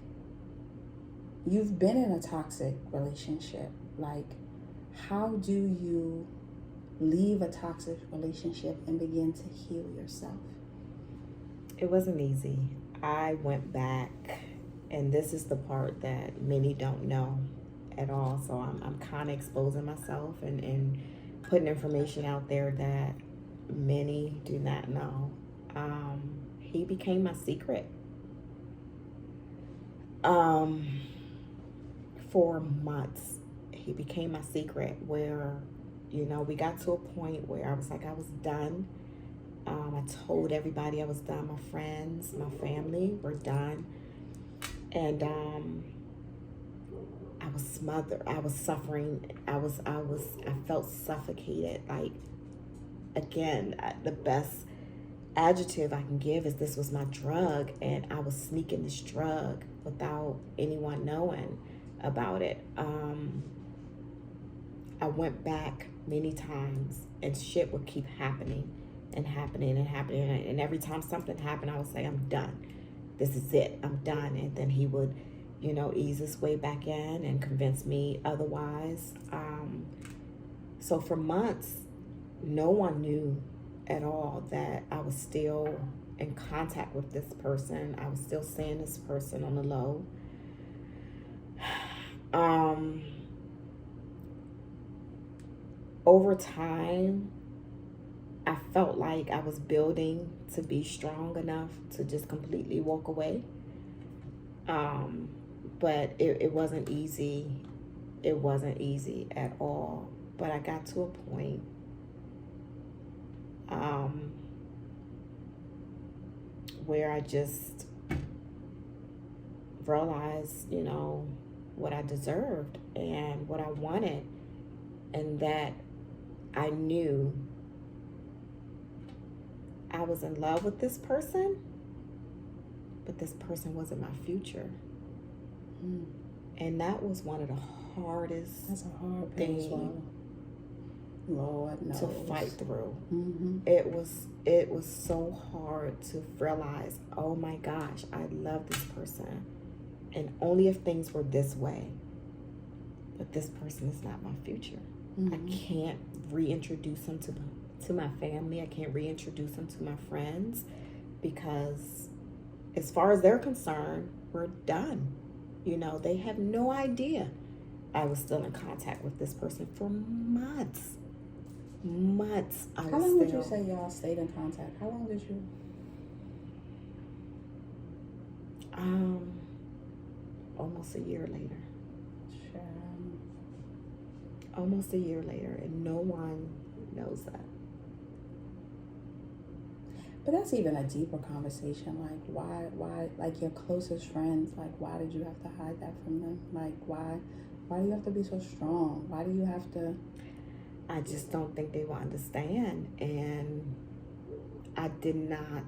you've been in a toxic relationship. Like, how do you leave a toxic relationship and begin to heal yourself? It wasn't easy. I went back, and this is the part that many don't know at all. So I'm kind of exposing myself and putting information out there that many do not know. He became my secret. For months, he became my secret, where, we got to a point where I was like, I was done. I told everybody I was done. My friends, my family were done. And I was smothered. I was suffering. I felt suffocated. Like, again, the best adjective I can give is this was my drug, and I was sneaking this drug without anyone knowing about it. I went back many times, and shit would keep happening and happening and happening. And every time something happened, I would say, I'm done. This is it. I'm done. And then he would, ease his way back in and convince me otherwise. So for months, no one knew at all that I was still in contact with this person. I was still seeing this person on the low. Over time, I felt like I was building to be strong enough to just completely walk away. But it wasn't easy. It wasn't easy at all. But I got to a point where I just realized, what I deserved and what I wanted, and that I knew I was in love with this person, but this person wasn't my future. And that was one of the hardest That's a hard things Lord knows. to fight through. Mm-hmm. It was so hard to realize, oh my gosh, I love this person, and only if things were this way. But this person is not my future. Mm-hmm. I can't reintroduce him to my family. I can't reintroduce him to my friends, because as far as they're concerned, we're done. They have no idea I was still in contact with this person for months. How long would you say y'all stayed in contact? How long did you? Almost a year later. Sure. Almost a year later, and no one knows that. But that's even a deeper conversation. Like, why, like your closest friends, like, why did you have to hide that from them? Like, why do you have to be so strong? Why do you have to? I just don't think they will understand. And I did not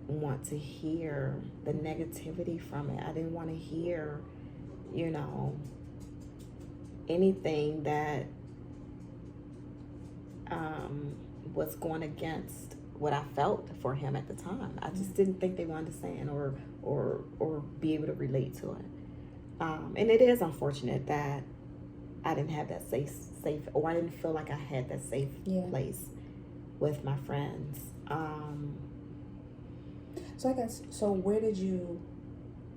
want to hear the negativity from it. I didn't want to hear, anything that was going against what I felt for him at the time. I just didn't think they would understand or be able to relate to it. And it is unfortunate that I didn't have that safe, or I didn't feel like I had that safe place with my friends. So I guess, where did you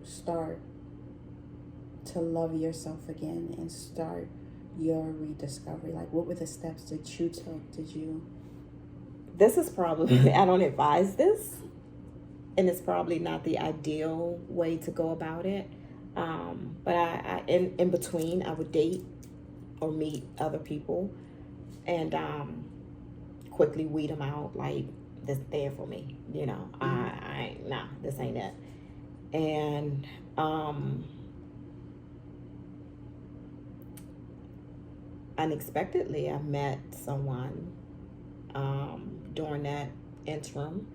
start to love yourself again and start your rediscovery? Like, what were the steps that you took? This is probably, I don't advise this, and it's probably not the ideal way to go about it. But I in between, I would date or meet other people and quickly weed them out. Like, this there for me, nah, this ain't it. And unexpectedly, I met someone during that interim,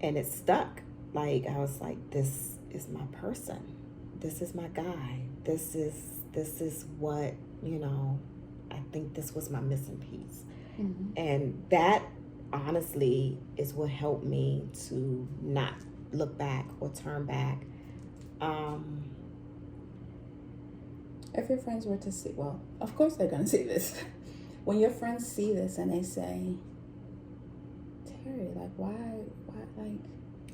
and it stuck. Like, I was like, this is my person, this is my guy, this is what, I think this was my missing piece. And that honestly is what helped me to not look back or turn back. If your friends were to see, well, of course they're going to see this. When your friends see this and they say, Terry, like, why, like,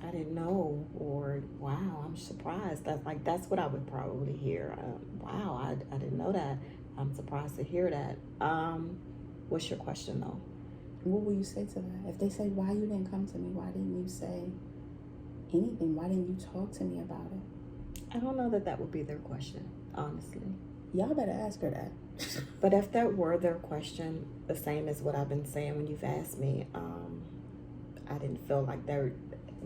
I didn't know, or wow, I'm surprised. That's what I would probably hear. Wow, I didn't know that. I'm surprised to hear that. What's your question though? What will you say to that? If they say, why you didn't come to me? Why didn't you say anything? Why didn't you talk to me about it? I don't know that would be their question, honestly. Y'all better ask her that. But if that were their question, the same as what I've been saying when you've asked me, I didn't feel like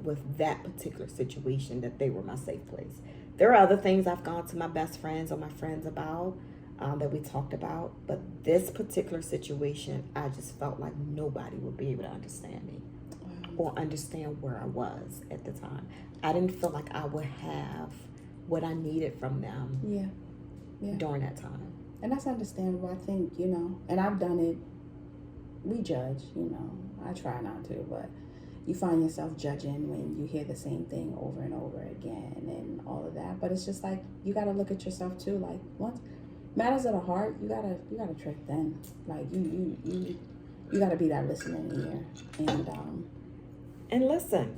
with that particular situation that they were my safe place. There are other things I've gone to my best friends or my friends about that we talked about, but this particular situation, I just felt like nobody would be able to understand me or understand where I was at the time. I didn't feel like I would have what I needed from them during that time. And that's understandable. I think, and I've done it. We judge, I try not to, but you find yourself judging when you hear the same thing over and over again and all of that. But it's just like, you got to look at yourself too. Like, once matters of the heart, you gotta tread thin. Like, You got to be that listening ear. And listen,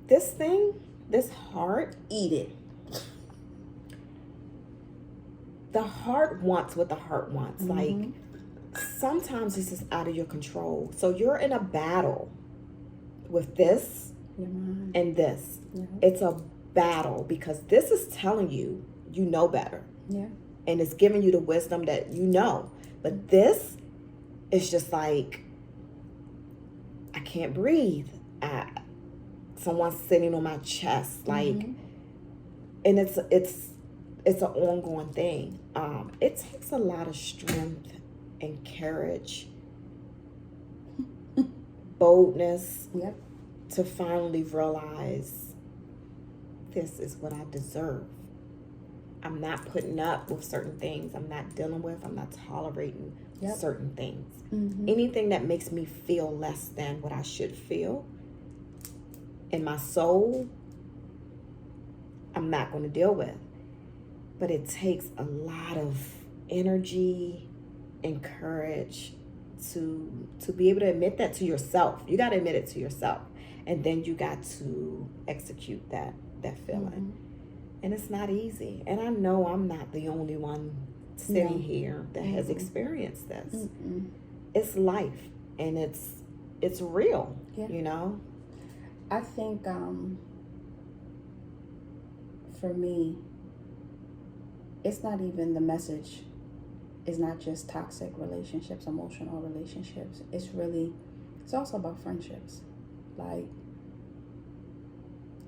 this heart, Eat it. the heart wants what the heart wants. Mm-hmm. Like, sometimes this is out of your control. So you're in a battle with this and this. Yeah. It's a battle because this is telling you you know better. Yeah. And it's giving you the wisdom that you know. But this is just like, I can't breathe. Someone's sitting on my chest. Like, and it's an ongoing thing. It takes a lot of strength and courage, boldness, yep, to finally realize this is what I deserve. I'm not putting up with certain things. I'm not dealing with. I'm not tolerating certain things. Anything that makes me feel less than what I should feel in my soul, I'm not going to deal with. But it takes a lot of energy and courage to be able to admit that to yourself. You got to admit it to yourself. And then you got to execute that feeling. And it's not easy. And I know I'm not the only one sitting here that has experienced this. It's life, and it's real, you know? I think for me, it's not even the message. It's not just toxic relationships, emotional relationships. It's also about friendships. Like,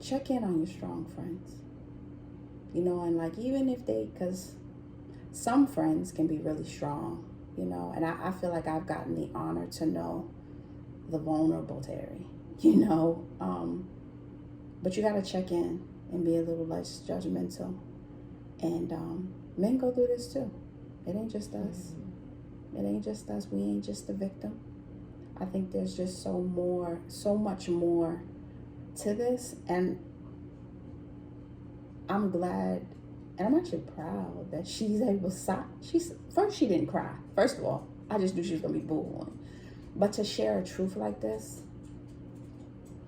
check in on your strong friends. You know, and like, even if because some friends can be really strong, you know, and I feel like I've gotten the honor to know the vulnerable Terry, you know, but you got to check in and be a little less judgmental. And men go through this too. It ain't just us. It ain't just us. We ain't just the victim. I think there's just so much more to this. And I'm glad, and I'm actually proud that she's able to first, she didn't cry. First of all, I just knew she was going to be boohooing. But to share a truth like this,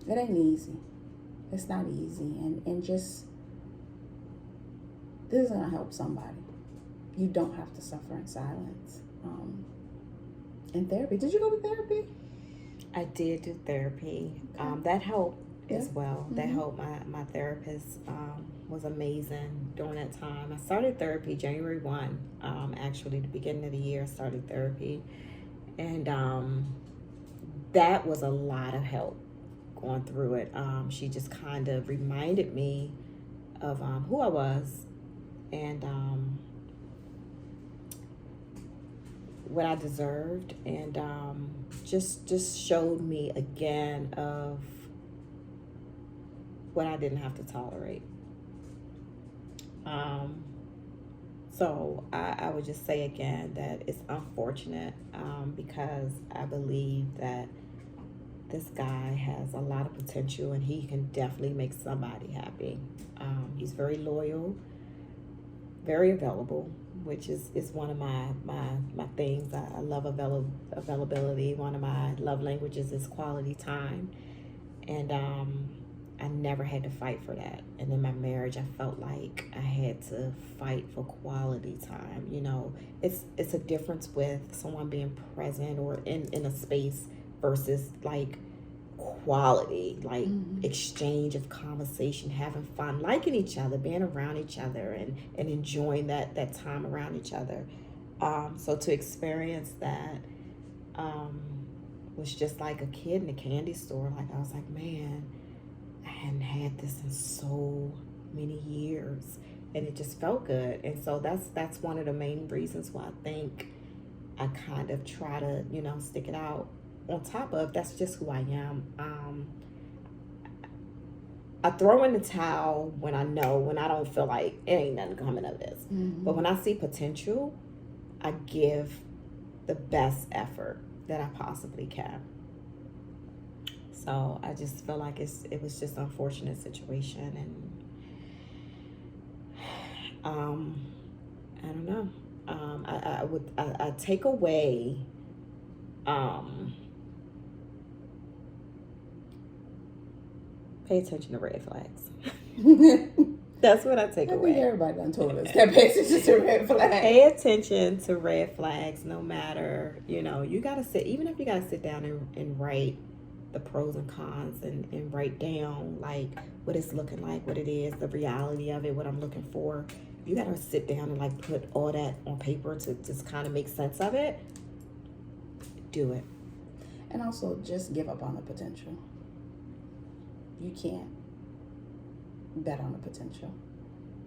it ain't easy. It's not easy. And just, this is going to help somebody. You don't have to suffer in silence. And therapy. Did you go to therapy? I did do therapy. Okay. That helped as well. That helped. My therapist was amazing during that time. I started therapy January 1. Actually, the beginning of the year, I started therapy. And that was a lot of help going through it. She just kind of reminded me of who I was and what I deserved, and just showed me again of what I didn't have to tolerate. So I would just say again that it's unfortunate because I believe that this guy has a lot of potential and he can definitely make somebody happy. He's very loyal, very available, which is one of my things. I love availability. One of my love languages is quality time. And I never had to fight for that. And in my marriage, I felt like I had to fight for quality time. You know, it's a difference with someone being present or in a space versus like quality, like exchange of conversation, having fun, liking each other, being around each other, and enjoying that time around each other. So to experience that was just like a kid in a candy store. Like, I was like, man, I hadn't had this in so many years, and it just felt good. And so that's one of the main reasons why I think I kind of try to, you know, stick it out. On top of, that's just who I am. I throw in the towel when I don't feel like it ain't nothing coming of this. But when I see potential, I give the best effort that I possibly can. So I just feel like it was just an unfortunate situation, and I don't know. I take away Um, pay attention to red flags. That's what I take I away. think everybody done told us that pay attention to red flags. Pay attention to red flags, no matter, you got to even if you got to sit down and write the pros and cons and write down like what it's looking like, what it is, the reality of it, what I'm looking for. You got to sit down and like put all that on paper to just kind of make sense of it. Do it. And also just give up on the potential. You can't bet on the potential.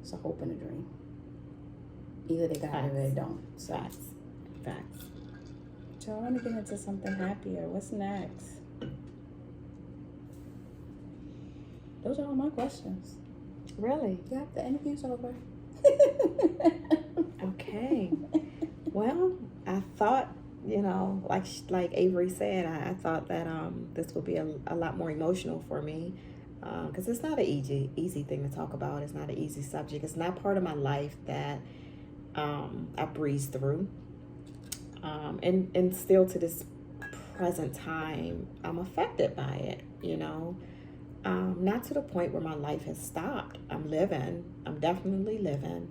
It's a hope and a dream. Either they got it or they don't. So. Facts. So I want to get into something happier. What's next? Those are all my questions. Really? Yeah, the interview's over. Okay. Well, I thought, like Avery said, I thought that this would be a lot more emotional for me, because it's not an easy thing to talk about. It's not an easy subject. It's not part of my life that I breeze through, and still to this present time, I'm affected by it. Not to the point where my life has stopped. I'm living. I'm definitely living.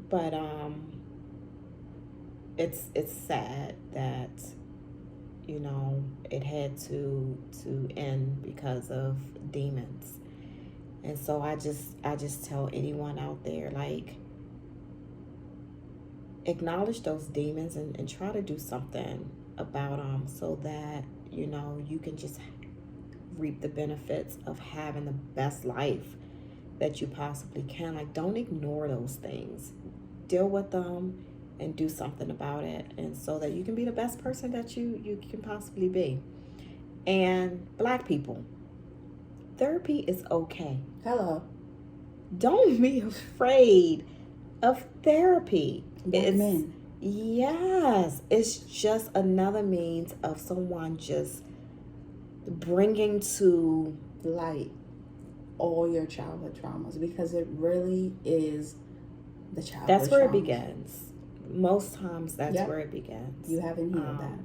But it's sad that it had to end because of demons. And so I just tell anyone out there, like, acknowledge those demons and try to do something about them so that you can just reap the benefits of having the best life that you possibly can. Like, don't ignore those things. Deal with them and do something about it, and so that you can be the best person that you can possibly be. And Black people, therapy is okay. Hello. Don't be afraid of therapy. Black men. Yes, it's just another means of someone just bringing to light all your childhood traumas, because it really is the childhood That's where traumas. it begins. Most times that's where it begins. You haven't healed that.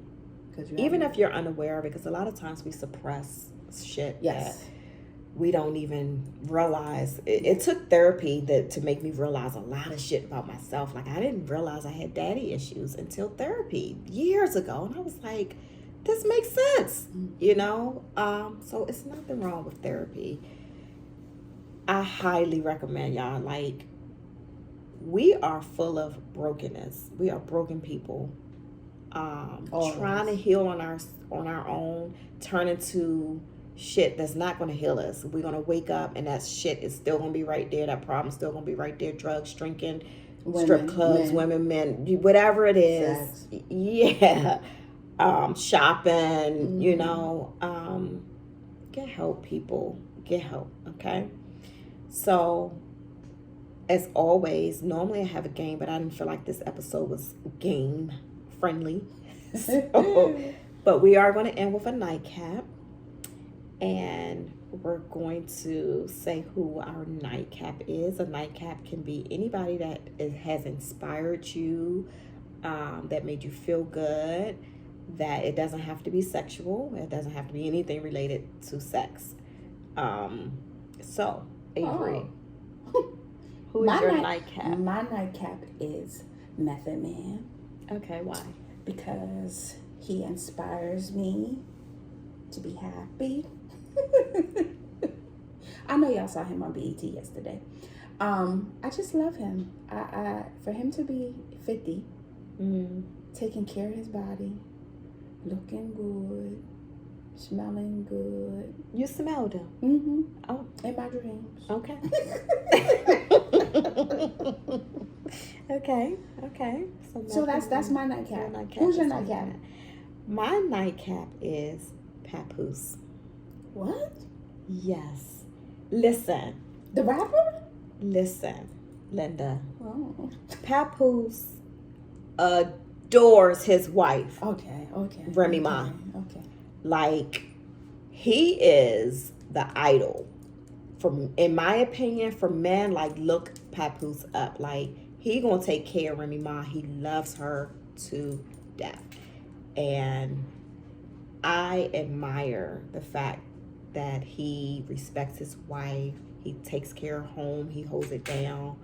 Even if you're unaware of it, because a lot of times we suppress shit that we don't even realize. It took therapy to make me realize a lot of shit about myself. Like, I didn't realize I had daddy issues until therapy years ago. And I was like, this makes sense, So it's nothing wrong with therapy. I highly recommend y'all. Like, we are full of brokenness. We are broken people. Trying to heal on our own, turn into shit that's not going to heal us. We're going to wake up and that shit is still going to be right there. That problem's still going to be right there. Drugs, drinking, strip clubs, women, men, whatever it is. Sex. Yeah. Shopping, get help, people. Get help, okay? So, as always, normally I have a game, but I didn't feel like this episode was game friendly. But we are going to end with a nightcap. And we're going to say who our nightcap is. A nightcap can be anybody that has inspired you, that made you feel good, that it doesn't have to be sexual. It doesn't have to be anything related to sex. So, Avery, who is your nightcap? My nightcap is Method Man. Okay, why? Because he inspires me to be happy. I know y'all saw him on BET yesterday. I just love him. I for him to be 50, taking care of his body, looking good, smelling good. You smelled him? Mm-hmm. Oh, in my dreams. Okay. Okay. So that's my nightcap. Who's your nightcap? My nightcap is Papoose. What? Yes. Listen. The rapper? Listen, Linda. Oh. Papoose adores his wife. Okay. Remy Ma. Okay. Like, he is the idol. In my opinion, for men, like, look Papoose up. Like, he gonna take care of Remy Ma. He loves her to death. And I admire the fact that he respects his wife. He takes care of home. He holds it down.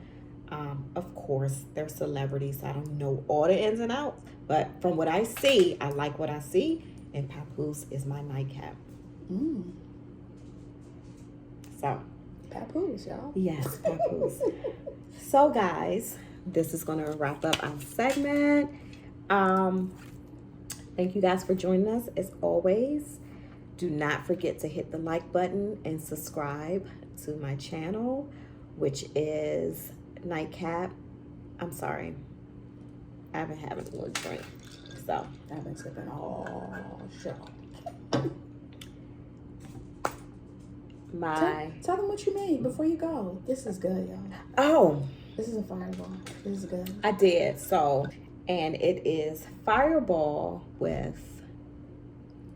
Of course, they're celebrities. I don't know all the ins and outs, but from what I see, I like what I see. And Papoose is my nightcap. So, Papoose, y'all. yes, Papoose. So, guys, this is going to wrap up our segment. Thank you guys for joining us. As always, do not forget to hit the like button and subscribe to my channel, which is Nightcap. I'm sorry. I've been having a little drink. So, I've been sipping all show. Tell them what you made before you go. This is good, y'all. Oh, this is a fireball. This is good. I did. So, and it is Fireball with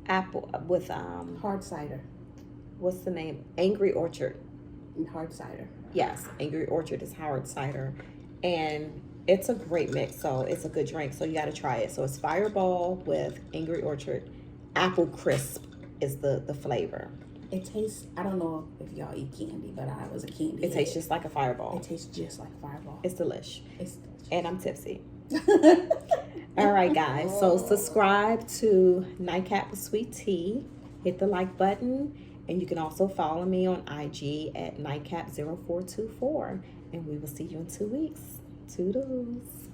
apple, with hard cider. What's the name? Angry Orchard. Hard cider. Yes, Angry Orchard is hard cider, and it's a great mix. So it's a good drink. So you got to try it. So it's Fireball with Angry Orchard. Apple crisp is the flavor. It tastes, I don't know if y'all eat candy, but I was a candy. It tastes just like a Fireball. It tastes just like a Fireball. It's delish. It's delicious. And I'm tipsy. All right, guys. So subscribe to Nightcap with Sweet Tea. Hit the like button. And you can also follow me on IG at Nightcap0424. And we will see you in 2 weeks. Toodles.